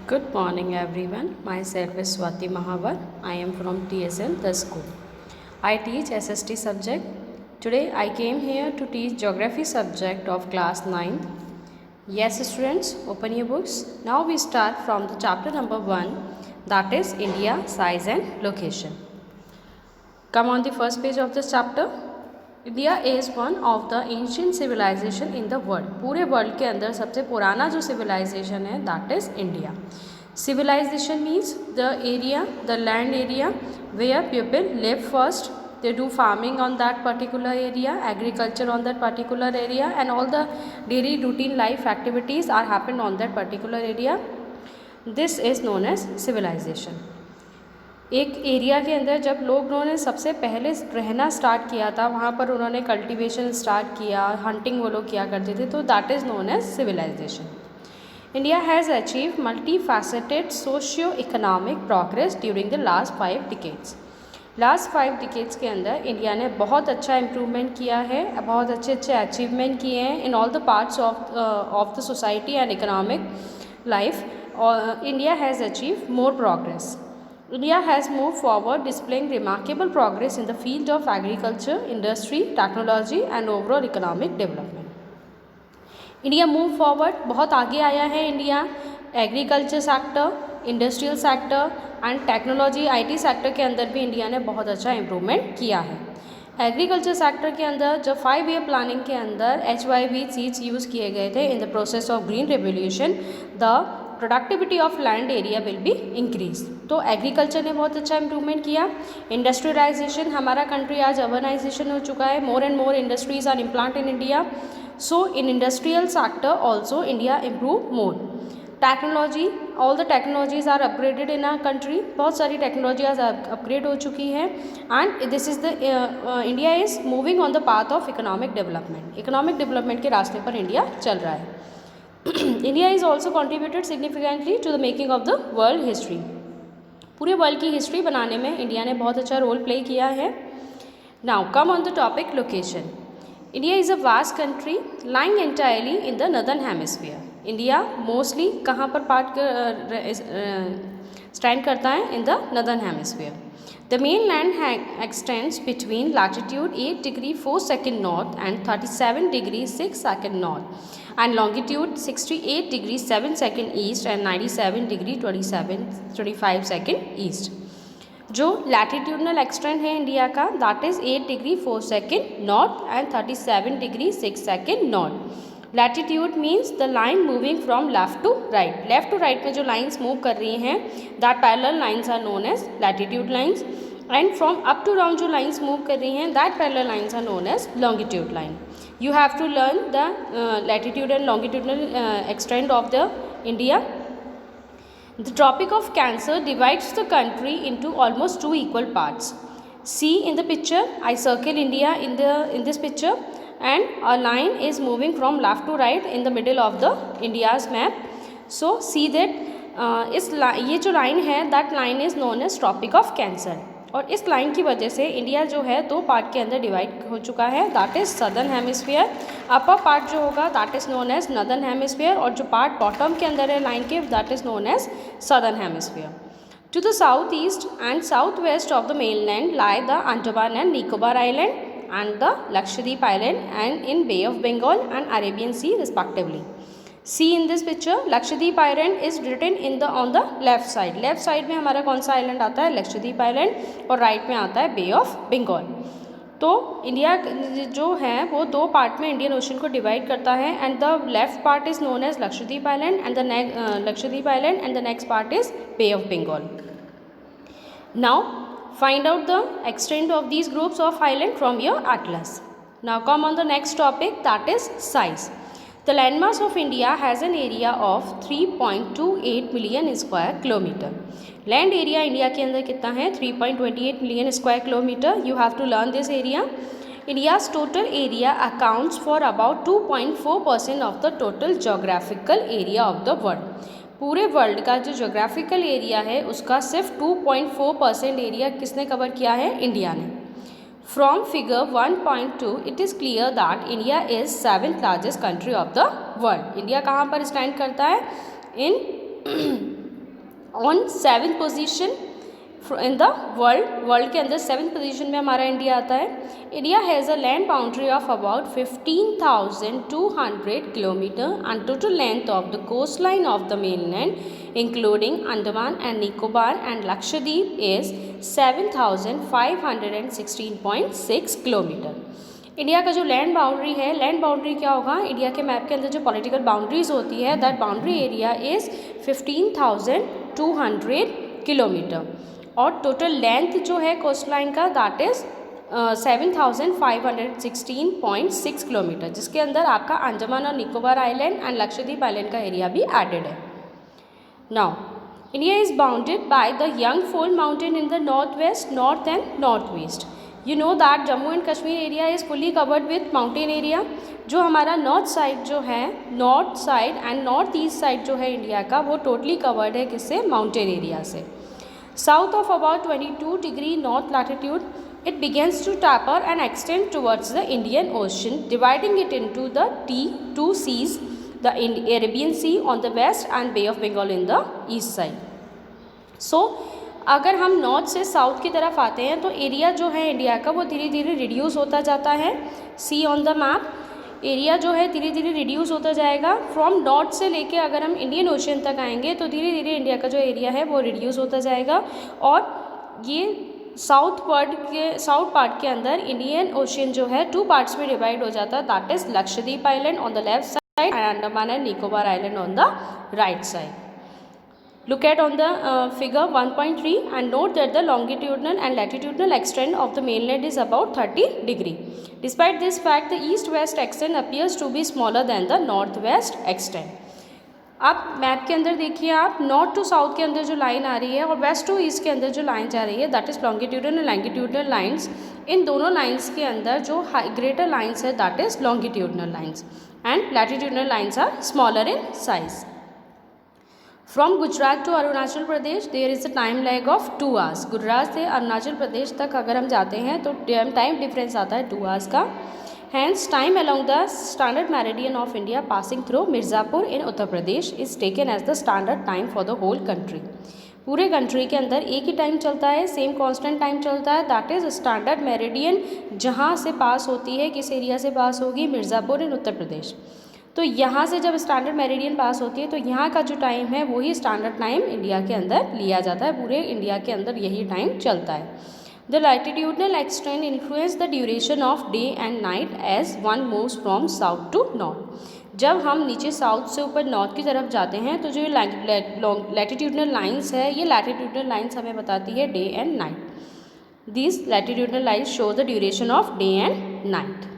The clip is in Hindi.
Good morning, everyone. Myself is Swati Mahavar. I am from TSN, the school. I teach SST subject. Today, I came here to teach geography subject of class 9th. Yes, students, open your books. Now we start from the chapter number 1, that is India, size and location. Come on the first page of this chapter. India is one of the ancient civilization in the world. पूरे वर्ल्ड के अंदर सबसे पुराना जो सिविलाइजेशन है that is India. Civilization means the area, the land area where people live first. They do farming on that particular area, agriculture on that particular area, and all the daily routine life activities are happened on that particular area. This is known as civilization. एक एरिया के अंदर जब लोगों ने सबसे पहले रहना स्टार्ट किया था, वहाँ पर उन्होंने कल्टीवेशन स्टार्ट किया, हंटिंग वो लोग किया करते थे, तो that is known as civilization. India has achieve multi faceted socio economic progress during the last 5 decades. Last 5 decades के अंदर इंडिया ने बहुत अच्छा इम्प्रूवमेंट किया है, बहुत अच्छे अच्छे अचीवमेंट किए हैं in all the parts of the society and economic life. India has achieve more progress. India has moved forward, displaying remarkable progress in the field of agriculture, industry, technology and overall economic development. India move forward, बहुत आगे आया है India. Agriculture sector, industrial sector and technology IT sector के अंदर भी इंडिया ने बहुत अच्छा इम्प्रूवमेंट किया है. एग्रीकल्चर सेक्टर के अंदर जब 5 ईयर प्लानिंग के अंदर HYV सीड्स यूज़ किए गए थे in the process of green revolution, the productivity of land area will be increase. तो एग्रीकल्चर ने बहुत अच्छा इम्प्रूवमेंट किया. इंडस्ट्रियलाइजेशन, हमारा कंट्री आज अर्बनाइजेशन हो चुका है. More and more industries are implant in India. So in industrial sector also India improve more. Technology, all the technologies are upgraded in our country. बहुत सारी टेक्नोलॉजी आज अपग्रेड हो चुकी है and this is the India is moving on the path of economic development. Economic development के रास्ते पर इंडिया चल रहा है. India is also contributed significantly to the making of the world history. पूरे वर्ल्ड की हिस्ट्री बनाने में इंडिया ने बहुत अच्छा रोल प्ले किया है. Now come on the topic location. India is a vast country lying entirely in the northern hemisphere. India mostly कहाँ पर स्टैंड करता है? In the northern hemisphere. The mainland extends between latitude 8 degree 4 second north and 37 degree 6 second north and longitude 68 degree 7 second east and 97 degree 25 second east. जो लैटिट्यूडनल एक्सटेंड है इंडिया का that is 8 degree 4 second north and 37 degree 6 second north. Latitude means the line moving from left to right. Left to right में जो लाइन्स मूव कर रही हैं that parallel lines are known as latitude lines. And from up to down जो लाइन्स मूव कर रही हैं that parallel lines are known as longitude line. You have to learn the latitude and longitudinal extent of the India. The Tropic of Cancer divides the country into almost 2 equal parts. See in the picture, I circle India in this picture, and a line is moving from left to right in the middle of the India's map. So see that ये जो line है that line is known as Tropic of Cancer. और इस लाइन की वजह से इंडिया जो है 2 पार्ट के अंदर डिवाइड हो चुका है that is southern hemisphere. Upper part जो होगा that is known as northern hemisphere और जो पार्ट बॉटम के अंदर है लाइन के that is known as southern hemisphere. To the south east and south west of the mainland lie the Andaman and Nicobar island and the Lakshadweep Island and in Bay of Bengal and Arabian Sea respectively. See in this picture, Lakshadweep Island is written on the left side. Left side में हमारा कौन सा आइलैंड आता है? लक्षद्वीप आइलैंड. और राइट में आता है बे ऑफ बंगाल. तो इंडिया जो है वो 2 पार्ट में इंडियन ओशन को डिवाइड करता है and the left part is known as Lakshadweep island and the next part is bay of Bengal. Now find out the extent of these groups of island from your atlas. Now come on the next topic, that is size. The landmass of India has an area of 3.28 million square kilometer. Land area India के अंदर कितना है? 3.28 million square kilometer. You have to learn this area. India's total area accounts for about 2.4% of the total geographical area of the world. पूरे वर्ल्ड का जो जोग्राफिकल एरिया है उसका सिर्फ 2.4% एरिया किसने कवर किया है? इंडिया ने. From figure 1.2 it is clear that India is 7th largest country of the world. India कहाँ पर स्टैंड करता है? In on 7th position in the world के अंदर 7th पोजीशन में हमारा इंडिया आता है. India has a land boundary of about 15,200 kilometer and total length of the coast line of the mainland including Andaman and Nicobar and Lakshadweep is 7,516.6 kilometer. India का जो लैंड बाउंड्री है, लैंड बाउंड्री क्या होगा, इंडिया के मैप के अंदर जो पॉलिटिकल बाउंड्रीज होती है, that boundary area is 15,200 kilometre और टोटल लेंथ जो है कोस्ट लाइन का दैट इज़ 7,516.6 किलोमीटर, जिसके अंदर आपका अंडमान और Nicobar island and Lakshadweep island का एरिया भी एडेड है. Now India is bounded by the young fold mountain in the north west, north and north west. You know that Jammu and Kashmir area is fully covered with mountain area. जो हमारा नॉर्थ साइड जो है, north side and north east side जो है इंडिया का, वो टोटली कवर्ड है किससे, माउंटेन एरिया से. South of about 22 degree north latitude, it begins to taper and extend towards the Indian Ocean, dividing it into the two seas, the Arabian Sea on the west and Bay of Bengal in the east side. So, अगर हम नॉर्थ से साउथ की तरफ आते हैं तो एरिया जो है इंडिया का वो धीरे धीरे रिड्यूस होता जाता है. सी ऑन द मैप एरिया जो है धीरे धीरे रिड्यूस होता जाएगा. फ्रॉम नॉर्थ से लेके अगर हम इंडियन ओशन तक आएंगे तो धीरे धीरे इंडिया का जो एरिया है वो रिड्यूस होता जाएगा और ये साउथ पार्ट के अंदर इंडियन ओशन जो है 2 पार्ट्स में डिवाइड हो जाता है, that is Lakshadweep island on the left side and Andaman and Nicobar island on the right side. Look at on the figure 1.3 and note that the longitudinal and latitudinal extent of the mainland is about 30 degree. Despite this fact, the east-west extent appears to be smaller than the north-west extent. अब मैप के अंदर देखिए आप, नॉर्थ टू साउथ के अंदर जो लाइन आ रही है और वेस्ट टू ईस्ट के अंदर जो लाइन जा रही है, that is longitudinal and latitudinal lines. इन दोनों लाइन्स के अंदर जो ग्रेटर लाइन्स है that is longitudinal lines and latitudinal lines are smaller in size. From Gujarat to Arunachal Pradesh there is a time lag of 2 hours. Gujarat से अरुणाचल प्रदेश तक अगर हम जाते हैं तो टाइम डिफरेंस आता है 2 hours का. Hence time along the standard meridian of India passing through Mirzapur in Uttar Pradesh is taken as the standard time for the whole country. पूरे कंट्री के अंदर एक ही टाइम चलता है, सेम कांस्टेंट टाइम चलता है, दैट इज़ स्टैंडर्ड मेरिडियन. जहाँ से पास होती है, किस एरिया से पास होगी, मिर्ज़ापुर इन उत्तर प्रदेश. तो यहाँ से जब स्टैंडर्ड मेरिडियन पास होती है तो यहाँ का जो टाइम है वही स्टैंडर्ड टाइम इंडिया के अंदर लिया जाता है. पूरे इंडिया के अंदर यही टाइम चलता है. The latitudinal extent influence the duration of day and night as one moves from south to north. जब हम नीचे साउथ से ऊपर नॉर्थ की तरफ जाते हैं तो जो लैटिट्यूडनल लाइन्स है, ये लैटिट्यूडनल लाइन्स हमें बताती है day and night. These latitudinal lines show the duration of day and night.